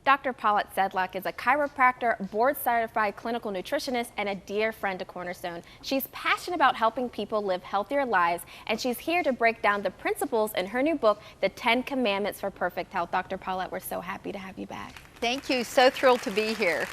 Dr. Paulette Sedlak is a chiropractor, board-certified clinical nutritionist, and a dear friend to Cornerstone. She's passionate about helping people live healthier lives, and she's here to break down the principles in her new book, The 10 Commandments for Perfect Health. Dr. Paulette, we're so happy to have you back. Thank you. So thrilled to be here.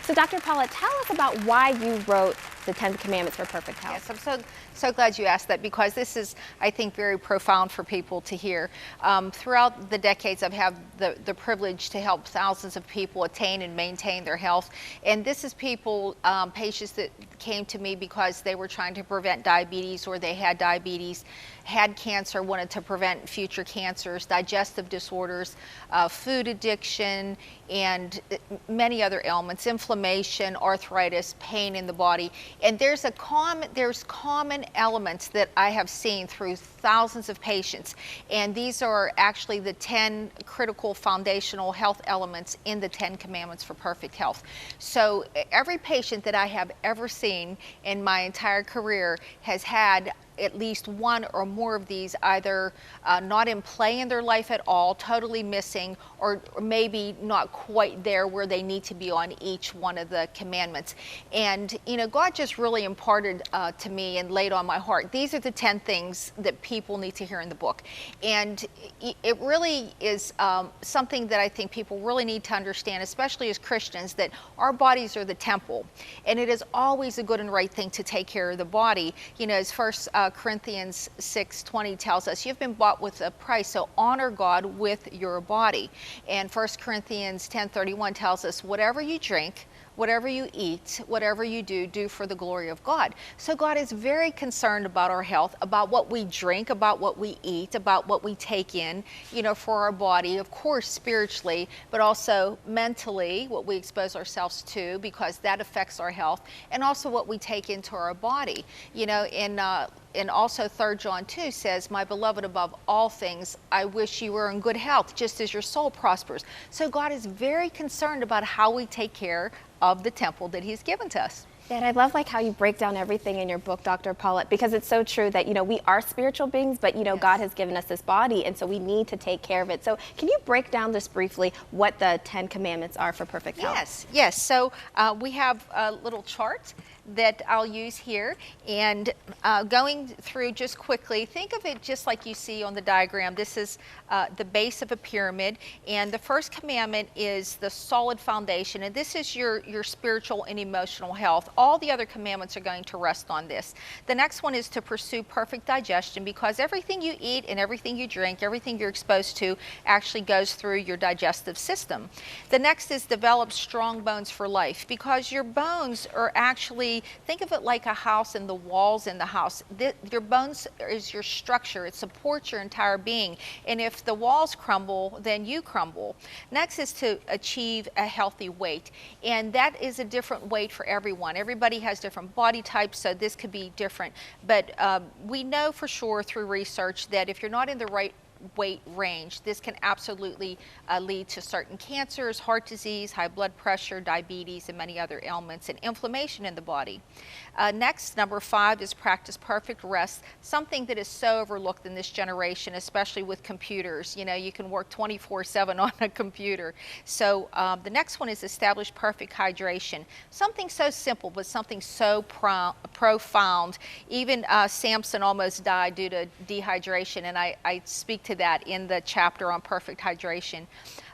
So Dr. Paulette, tell us about why you wrote The 10 Commandments for Perfect Health. Yes, I'm so glad you asked that, because this is, I think, very profound for people to hear. Throughout the decades, I've had the privilege to help thousands of people attain and maintain their health. And this is people, patients that came to me because they were trying to prevent diabetes, or they had diabetes, had cancer, wanted to prevent future cancers, digestive disorders, food addiction, and many other ailments, inflammation, arthritis, pain in the body. And there's common elements that I have seen through thousands of patients, and these are actually the 10 critical foundational health elements in the 10 Commandments for Perfect Health. So every patient that I have ever seen in my entire career has had at least one or more of these, either not in play in their life at all, totally missing, or maybe not quite there where they need to be on each one of the commandments. And you know, God just really imparted to me and laid on my heart, these are the 10 things that people need to hear in the book. And it really is something that I think people really need to understand, especially as Christians, that our bodies are the temple, and it is always a good and right thing to take care of the body. You know, as Corinthians 6:20 tells us, you've been bought with a price, so honor God with your body. And 1 Corinthians 10:31 tells us, whatever you drink, whatever you eat, whatever you do, do for the glory of God. So God is very concerned about our health, about what we drink, about what we eat, about what we take in, you know, for our body, of course, spiritually, but also mentally, what we expose ourselves to, because that affects our health, and also what we take into our body. You know, and also 3 John 2 says, my beloved, above all things, I wish you were in good health, just as your soul prospers. So God is very concerned about how we take care of the temple that He's given to us. And I love how you break down everything in your book, Dr. Paulette, because it's so true that, you know, we are spiritual beings, but, you know, Yes. God has given us this body, and so we need to take care of it. So can you break down just briefly what the 10 Commandments are for perfect health? Yes. So we have a little chart that I'll use here, and going through just quickly, think of it just like you see on the diagram. This is the base of a pyramid, and the first commandment is the solid foundation, and this is your spiritual and emotional health. All the other commandments are going to rest on this. The next one is to pursue perfect digestion, because everything you eat and everything you drink, everything you're exposed to, actually goes through your digestive system. The next is develop strong bones for life, because your bones are actually, think of it like a house and the walls in the house. Your bones is your structure. It supports your entire being. And if the walls crumble, then you crumble. Next is to achieve a healthy weight. And that is a different weight for everyone. Everybody has different body types, so this could be different. But we know for sure through research that if you're not in the right weight range, this can absolutely lead to certain cancers, heart disease, high blood pressure, diabetes, and many other ailments, and inflammation in the body. Next, number 5 is practice perfect rest, something that is so overlooked in this generation, especially with computers. You know, you can work 24/7 on a computer. So the next one is establish perfect hydration, something so simple, but something so profound. Even Samson almost died due to dehydration, and I speak to that in the chapter on perfect hydration.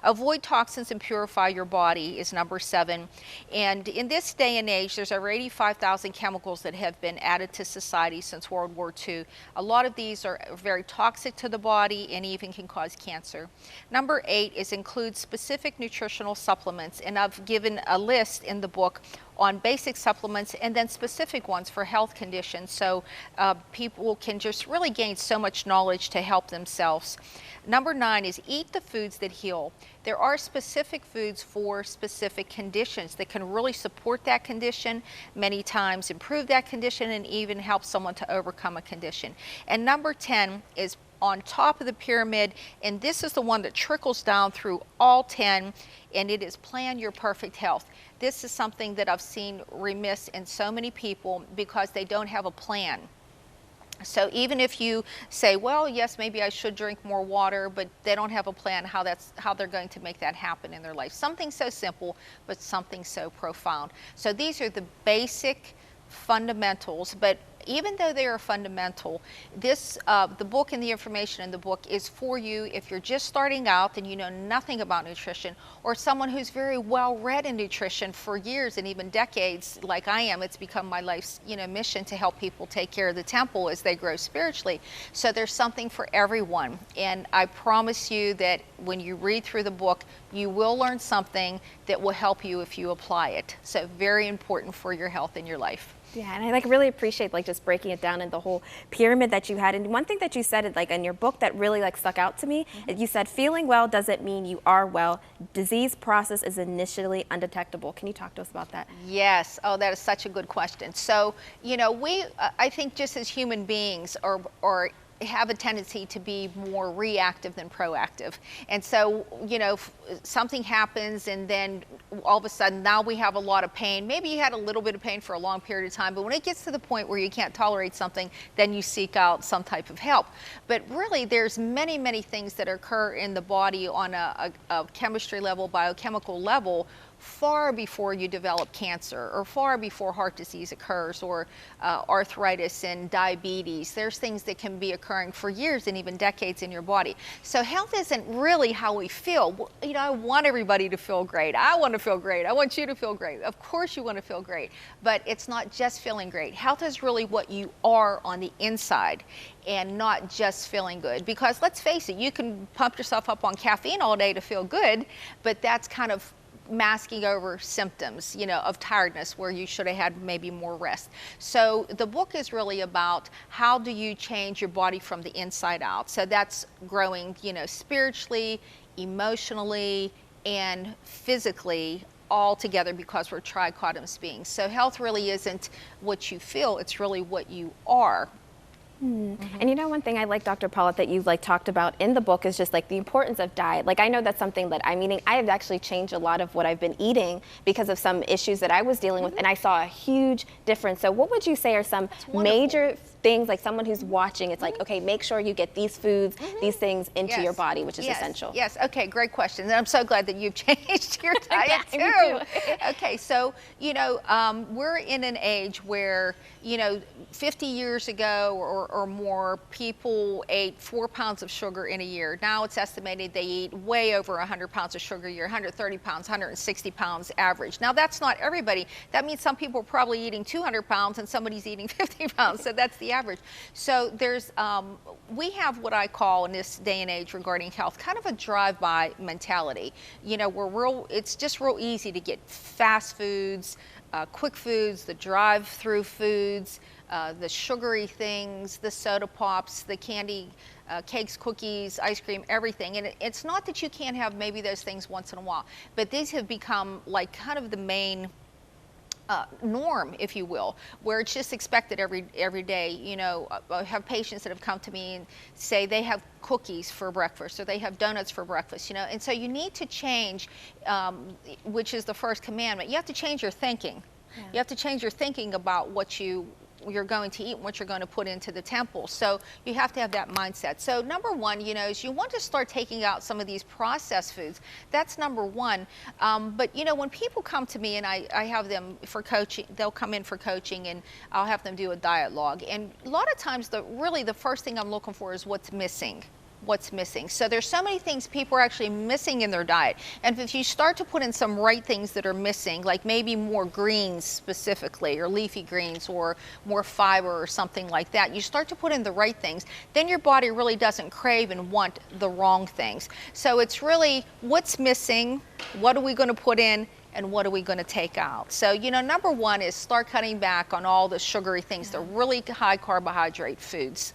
Avoid toxins and purify your body is number 7. And in this day and age, there's over 85,000 chemicals that have been added to society since World War II. A lot of these are very toxic to the body and even can cause cancer. Number 8 is include specific nutritional supplements, and I've given a list in the book on basic supplements and then specific ones for health conditions, so people can just really gain so much knowledge to help themselves. Number 9 is eat the foods that heal. There are specific foods for specific conditions that can really support that condition, many times improve that condition, and even help someone to overcome a condition. And number 10 is on top of the pyramid, and this is the one that trickles down through all 10, and it is plan your perfect health. This is something that I've seen remiss in so many people because they don't have a plan. So even if you say, well, yes, maybe I should drink more water, but they don't have a plan how they're going to make that happen in their life. Something so simple, but something so profound. So these are the basic fundamentals, but even though they are fundamental, the book and the information in the book is for you if you're just starting out and you know nothing about nutrition, or someone who's very well read in nutrition for years and even decades, like I am. It's become my life's mission to help people take care of the temple as they grow spiritually. So there's something for everyone, and I promise you that when you read through the book, you will learn something that will help you if you apply it. So very important for your health in your life. Yeah, and I really appreciate just breaking it down in the whole pyramid that you had. And one thing that you said in your book that really stuck out to me, you said feeling well doesn't mean you are well. Disease process is initially undetectable. Can you talk to us about that? Yes. Oh, that is such a good question. So, I think just as human beings are have a tendency to be more reactive than proactive. And so, something happens and then all of a sudden now we have a lot of pain. Maybe you had a little bit of pain for a long period of time, but when it gets to the point where you can't tolerate something, then you seek out some type of help. But really there's many, many things that occur in the body on a chemistry level, biochemical level, far before you develop cancer, or far before heart disease occurs, or arthritis and diabetes. There's things that can be occurring for years and even decades in your body. So health isn't really how we feel. I want everybody to feel great. I want to feel great. I want you to feel great. Of course you want to feel great, but it's not just feeling great. Health is really what you are on the inside, and not just feeling good. Because let's face it, you can pump yourself up on caffeine all day to feel good, but that's kind of masking over symptoms, of tiredness where you should have had maybe more rest. So the book is really about how do you change your body from the inside out. So that's growing, spiritually, emotionally, and physically all together, because we're trichotomous beings. So health really isn't what you feel, it's really what you are. And one thing I like, Dr. Paulette, that you've talked about in the book is just the importance of diet. I know that's something that I'm eating. I have actually changed a lot of what I've been eating because of some issues that I was dealing with, and I saw a huge difference. So what would you say are some major things, someone who's watching, it's okay, make sure you get these foods, these things into your body, which is essential. Yes, okay, great question. And I'm so glad that you've changed your diet Me too. too. Okay, so, we're in an age where, 50 years ago or more, people ate 4 pounds of sugar in a year. Now it's estimated they eat way over 100 pounds of sugar a year, 130 pounds, 160 pounds average. Now that's not everybody. That means some people are probably eating 200 pounds and somebody's eating 50 pounds, so that's the average. So there's, we have what I call in this day and age regarding health, kind of a drive-by mentality. It's just real easy to get fast foods, quick foods, the drive-through foods, the sugary things, the soda pops, the candy, cakes, cookies, ice cream, everything. And it's not that you can't have maybe those things once in a while, but these have become kind of the main norm, if you will, where it's just expected every day. I have patients that have come to me and say they have cookies for breakfast, or they have donuts for breakfast, and so you need to change, which is the first commandment. You have to change your thinking. Yeah. You have to change your thinking about what you're going to eat and what you're going to put into the temple. So you have to have that mindset. So number one, is you want to start taking out some of these processed foods. That's number one. But when people come to me and I have them for coaching, they'll come in for coaching and I'll have them do a diet log. And a lot of times the first thing I'm looking for is what's missing. So there's so many things people are actually missing in their diet. And if you start to put in some right things that are missing, like maybe more greens specifically, or leafy greens, or more fiber or something like that, you start to put in the right things, then your body really doesn't crave and want the wrong things. So it's really what's missing, what are we going to put in, and what are we going to take out. So, number one is start cutting back on all the sugary things, the really high carbohydrate foods.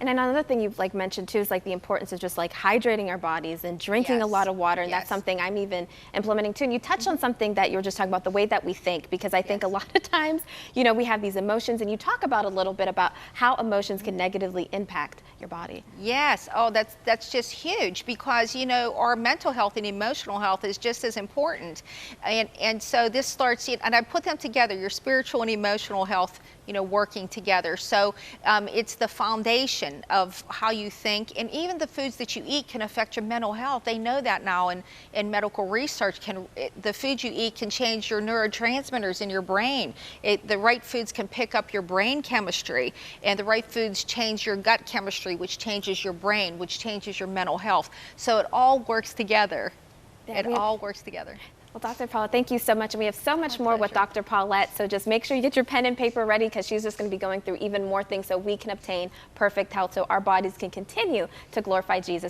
And another thing you've like mentioned too is like the importance of just like hydrating our bodies and drinking a lot of water. And that's something I'm even implementing too. And you touched on something that you were just talking about, the way that we think, because I think a lot of times, you know, we have these emotions, and you talk about a little bit about how emotions can negatively impact your body. Yes. Oh, that's just huge, because, you know, our mental health and emotional health is just as important. And so this starts, and I put them together, your spiritual and emotional health, you know, working together. So it's the foundation of how you think, and even the foods that you eat can affect your mental health. They know that now in medical research. The foods you eat can change your neurotransmitters in your brain. The right foods can pick up your brain chemistry, and the right foods change your gut chemistry, which changes your brain, which changes your mental health. So it all works together. It all works together. Well, Dr. Paulette, thank you so much. And we have so much more with Dr. Paulette. So just make sure you get your pen and paper ready, because she's just going to be going through even more things so we can obtain perfect health, so our bodies can continue to glorify Jesus.